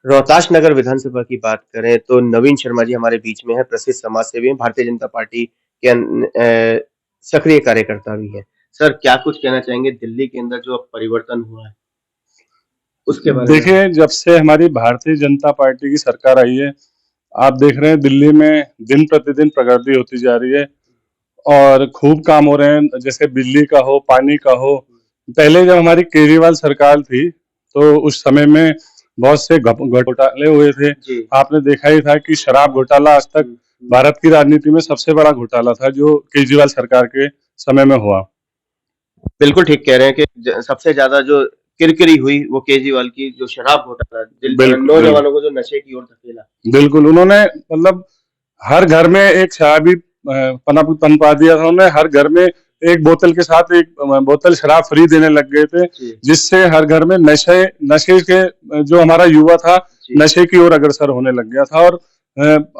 रोहतास नगर विधानसभा की बात करें तो नवीन शर्मा जी हमारे बीच में हैं, प्रसिद्ध समाज सेवी हैं, भारतीय जनता पार्टी के सक्रिय कार्यकर्ता भी हैं। सर क्या कुछ कहना चाहेंगे दिल्ली के अंदर जो अब परिवर्तन हुआ है, उसके बारे में? देखिए, जब से हमारी भारतीय जनता पार्टी की सरकार आई है, आप देख रहे हैं दिल्ली में दिन प्रतिदिन प्रगति होती जा रही है और खूब काम हो रहे हैं, जैसे बिजली का हो, पानी का हो। पहले जब हमारी केजरीवाल सरकार थी, तो उस समय में बहुत से घोटाले हुए थे। जी। आपने देखा ही था कि शराब घोटाला आज तक भारत की राजनीति में सबसे बड़ा घोटाला था, जो केजरीवाल सरकार के समय में हुआ। बिल्कुल ठीक कह रहे हैं कि सबसे ज्यादा जो किरकिरी हुई वो केजरीवाल की जो शराब घोटाला बिल्कुल, बिल्कुल। नौजवानों को जो नशे की ओर धकेला। बिल्कुल, उन्होंने मतलब हर घर में एक शराबी पनपा दिया था उन्होंने। हर घर में एक बोतल के साथ एक बोतल शराब फ्री देने लग गए थे, जिससे हर घर में नशे नशे के जो हमारा युवा था, नशे की ओर अग्रसर होने लग गया था। और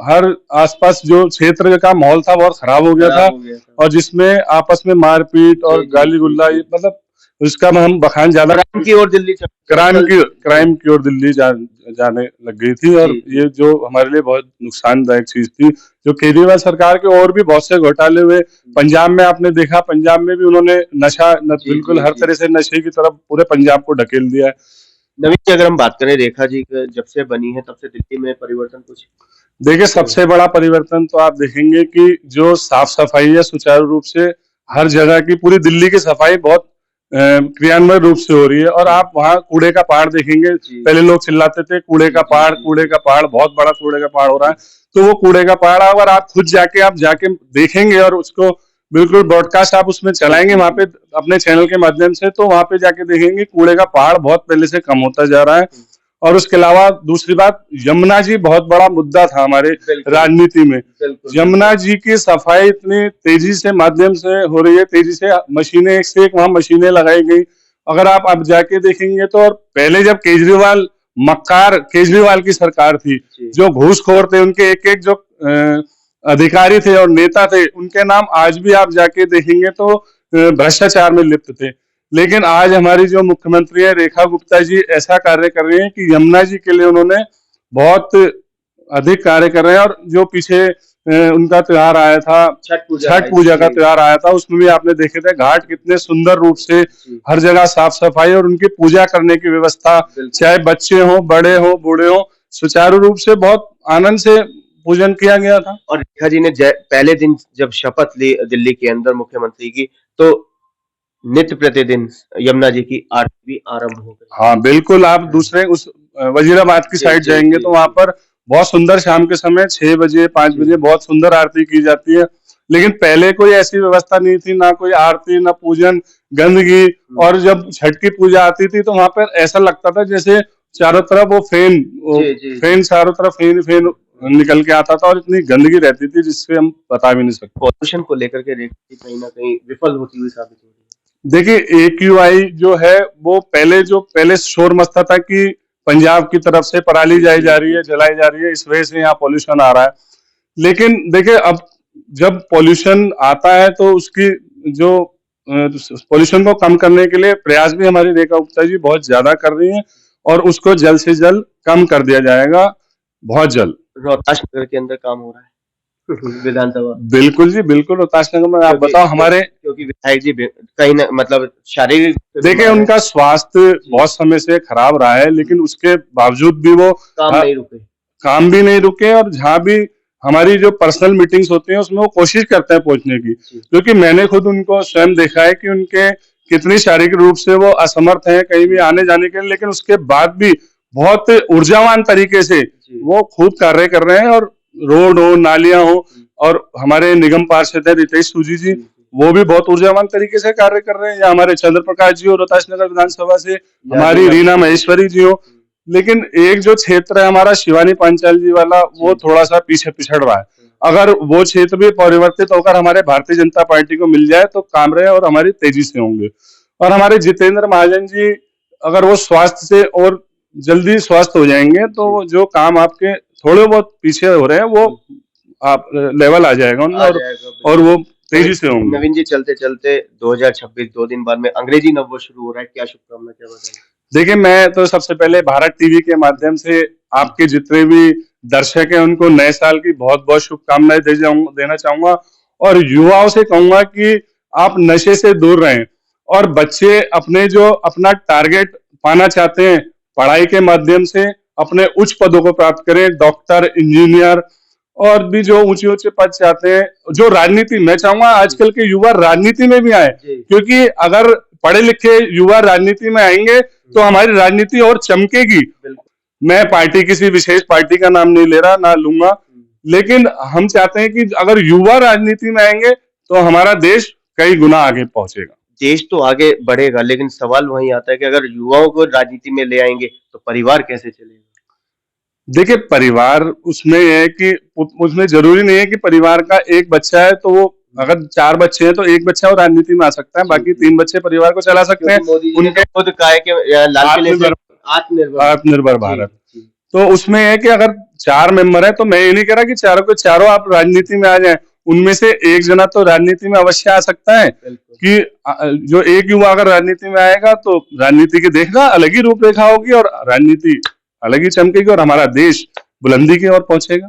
हर आसपास जो क्षेत्र का माहौल था बहुत खराब हो गया था, और जिसमें आपस में मारपीट और गाली गुल्ला, मतलब उसका हम बखान ज्यादा क्राइम की ओर दिल्ली क्राइम की ओर दिल्ली जाने लग गई थी। और ये जो हमारे लिए बहुत नुकसानदायक चीज थी, जो केजरीवाल सरकार के और भी बहुत से घोटाले हुए। पंजाब में आपने देखा, पंजाब में भी उन्होंने बिल्कुल हर तरह से नशे की तरफ पूरे पंजाब को ढकेल दिया है। नवीन जी अगर हम बात करें, रेखा जी जब से बनी है तब से दिल्ली में परिवर्तन कुछ? देखिए, सबसे बड़ा परिवर्तन तो आप देखेंगे कि जो साफ सफाई है सुचारू रूप से हर जगह की, पूरी दिल्ली की सफाई बहुत क्रियान्वयन रूप से हो रही है। और आप वहाँ कूड़े का पहाड़ देखेंगे, पहले लोग चिल्लाते थे कूड़े का पहाड़, बहुत बड़ा कूड़े का पहाड़ हो रहा है। तो वो कूड़े का पहाड़ अगर आप खुद जाके देखेंगे और उसको बिल्कुल ब्रॉडकास्ट आप उसमें चलाएंगे वहां पे अपने चैनल के माध्यम से, तो वहां पे जाके देखेंगे कूड़े का पहाड़ बहुत पहले से कम होता जा रहा है। और उसके अलावा दूसरी बात, यमुना जी बहुत बड़ा मुद्दा था हमारे राजनीति में। यमुना जी की सफाई इतनी तेजी से माध्यम से हो रही है, तेजी से मशीनें एक से एक वहां मशीनें लगाई गई। अगर आप अब जाके देखेंगे तो, और पहले जब केजरीवाल की सरकार थी, जो घूसखोर थे, उनके एक एक जो अधिकारी थे और नेता थे, उनके नाम आज भी आप जाके देखेंगे तो भ्रष्टाचार में लिप्त थे। लेकिन आज हमारी जो मुख्यमंत्री है रेखा गुप्ता जी ऐसा कार्य कर रही हैं कि यमुना जी के लिए उन्होंने बहुत अधिक कार्य कर रहे हैं। और जो पीछे उनका त्योहार आया था, छठ पूजा का त्योहार आया था, उसमें भी आपने देखे थे घाट कितने सुंदर रूप से, हर जगह साफ सफाई और उनकी पूजा करने की व्यवस्था, चाहे बच्चे हो, बड़े हो, बूढ़े हो, सुचारू रूप से बहुत आनंद से पूजन किया गया था। और रेखा जी ने पहले दिन जब शपथ ली दिल्ली के अंदर मुख्यमंत्री की, तो नित्य प्रतिदिन यमुना जी की आरती भी आरंभ हो गई। हाँ बिल्कुल, आप दूसरे उस वजीराबाद की साइड जाएंगे तो वहां पर बहुत सुंदर शाम के समय 6 बजे 5 बजे बहुत सुंदर आरती की जाती है। लेकिन पहले कोई ऐसी व्यवस्था नहीं थी, ना कोई आरती, ना पूजन, गंदगी। और जब छठ की पूजा आती थी तो वहां पर ऐसा लगता था जैसे चारों तरफ वो फेन चारों तरफ फेन निकल के आता था, और इतनी गंदगी रहती थी जिससे हम बता भी नहीं सकते। पॉल्यूशन को लेकर के रेखा जी कहीं ना कहीं विफल होती हुई साबित हो रही है। देखिए, AQI जो है वो पहले शोर मचता था कि पंजाब की तरफ से पराली जलाई जा रही है, इस वजह से यहाँ पॉल्यूशन आ रहा है। लेकिन देखिए, अब जब पॉल्यूशन आता है तो उसकी जो पॉल्यूशन को कम करने के लिए प्रयास भी हमारी रेखा गुप्ता जी बहुत ज्यादा कर रही हैं, और उसको जल्द से जल्द कम कर दिया जाएगा, बहुत जल्द। रोहतास नगर के अंदर काम हो रहा है विधानसभा। बिल्कुल जी, बिल्कुल। रोहतास नगर में आप बताओ हमारे, क्योंकि विधायक जी कहीं ना मतलब शारीरिक, देखिए उनका स्वास्थ्य बहुत समय से खराब रहा है, लेकिन उसके बावजूद भी वो काम भी नहीं रुके। और जहाँ भी हमारी जो पर्सनल मीटिंग्स होती हैं उसमें वो कोशिश करते हैं पहुंचने की, क्योंकि मैंने खुद उनको स्वयं देखा है कि उनके कितनी शारीरिक रूप से वो असमर्थ हैं कहीं भी आने जाने के लिए, लेकिन उसके बाद भी बहुत ऊर्जावान तरीके से वो खूब कार्य कर रहे हैं। और रोड हो, नालियां हो, और हमारे निगम पार्षद है रितेश सूजी जी, वो भी बहुत ऊर्जावान तरीके से कार्य कर रहे हैं। या हमारे चंद्र प्रकाश जी हो रोहतास नगर विधानसभा से, हमारी रीना महेश्वरी जी हो। लेकिन एक जो क्षेत्र है हमारा शिवानी पांचाल जी वाला, वो थोड़ा सा पीछे पिछड़ रहा है। अगर वो क्षेत्र भी परिवर्तित होकर हमारे भारतीय जनता पार्टी को मिल जाए तो काम रहे और हमारी तेजी से होंगे। और हमारे जितेंद्र महाजन जी, अगर वो स्वास्थ्य से और जल्दी स्वस्थ हो जाएंगे तो जो काम आपके थोड़े बहुत पीछे हो रहे हैं वो आप लेवल आ जाएगा उनका, और वो तेजी से होंगे। नवीन जी चलते चलते 2026 2 दिन बाद में अंग्रेजी नववर्ष शुरू हो रहा है, क्या शुभकामना, क्या बताएं? देखिए, मैं तो सबसे पहले भारत टीवी के माध्यम से आपके जितने भी दर्शक हैं उनको नए साल की बहुत बहुत शुभकामनाएं देना चाहूंगा और युवाओं से कहूंगा कि आप नशे से दूर रहें और बच्चे अपने जो अपना टारगेट पाना चाहते हैं पढ़ाई के माध्यम से अपने उच्च पदों को प्राप्त करें, डॉक्टर, इंजीनियर और भी जो ऊंचे ऊंचे पद चाहते हैं। जो राजनीति, मैं चाहूंगा आजकल के युवा राजनीति में भी आए, क्योंकि अगर पढ़े लिखे युवा राजनीति में आएंगे तो हमारी राजनीति और चमकेगी। मैं पार्टी, किसी विशेष पार्टी का नाम नहीं ले रहा, ना लूंगा, लेकिन हम चाहते हैं कि अगर युवा राजनीति में आएंगे तो हमारा देश कई गुना आगे पहुंचेगा। देश तो आगे बढ़ेगा, लेकिन सवाल वहीं आता है कि अगर युवाओं को राजनीति में ले आएंगे तो परिवार कैसे चलेगा? देखिए, परिवार उसमें है कि उसमें जरूरी नहीं है कि परिवार का एक बच्चा है तो वो, अगर 4 बच्चे हैं तो एक बच्चा वो राजनीति में आ सकता है, बाकी 3 बच्चे परिवार को चला सकते हैं। उनके खुद कहा है कि आत्मनिर्भर भारत, तो उसमें है कि अगर 4 मेंबर है तो मैं ये नहीं कह रहा कि चारों के चारों आप राजनीति में आ जाएं, उनमें से एक जना तो राजनीति में अवश्य आ सकता है कि जो एक युवा अगर राजनीति में आएगा तो राजनीति की देखना अलग ही रूपरेखा होगी और राजनीति अलग ही चमकेगी और हमारा देश बुलंदी की ओर पहुंचेगा।